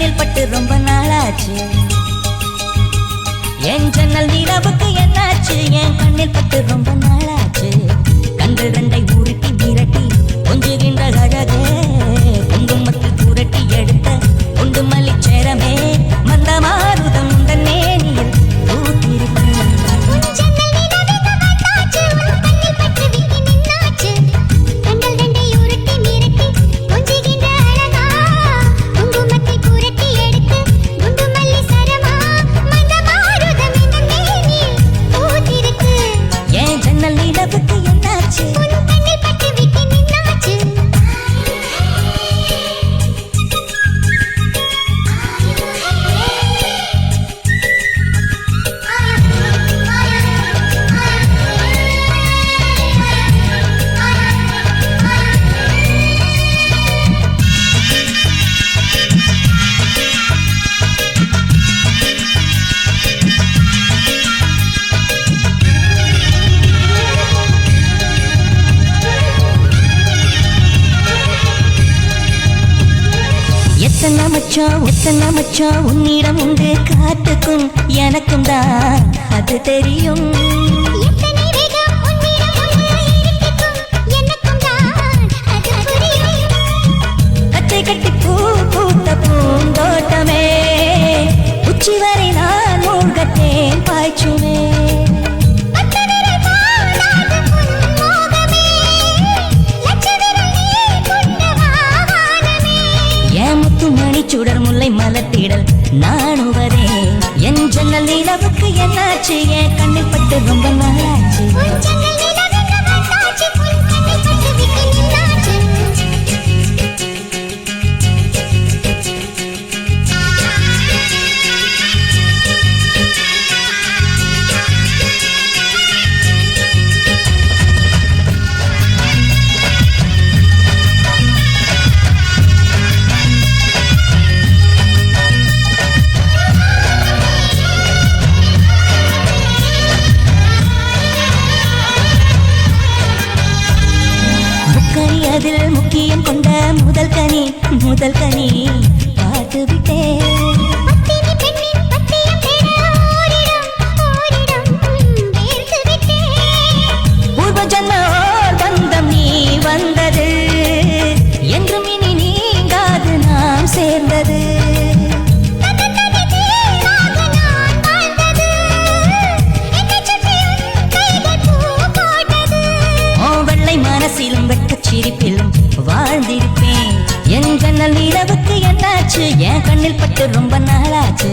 கண்ணில் பட்டு ரொம்ப நாளாச்சு. என் ஜன்னல் நிலவுக்கு என்னாச்சு? என் கண்ணில் பட்டு ரொம்ப நாளாச்சு. கண்கள் ரெண்டை உருட்டி மிரட்டி கொஞ்சுகின்ற அழகே, குங்குமத்தில் புரட்டி எடுத்த குண்டு மல்லிச்சேரமே, மந்த மாருதம் உந்தன் மேனியில் பூத்திருக்கும். எத்தனை மச்சான் உன்னிடம் உண்டு, காத்துக்கும் எனக்கும் தான் அது தெரியும். கட்டை கட்டி பூ பூத்த பூந்தோட்டமே, உச்சி வரை நான் மூழ்கத்தேன் பாய்ச்சுமே. சுடர் முல்லை மலத்திடல் நானுவதே, என் ஜன்னல் நிலவுக்கு என்னாச்சு? என் கண்ணில் பட்டு ரொம்ப நாளாச்சு. அதில் முக்கியம் கொண்ட முதல் கனி பார்த்து விட்டேன். பூர்வ ஜன்ம பந்தம் நீ வந்தது, என்றும் இனி நீங்காது நாம் சேர்ந்தது. மனசிலும் வெட்கச் சிரிப்பிலும் வாழ்ந்திருப்பேன். என் ஜன்னல் நிலவுக்கு என்னாச்சு? என் கண்ணில் பட்டு ரொம்ப நாளாச்சு.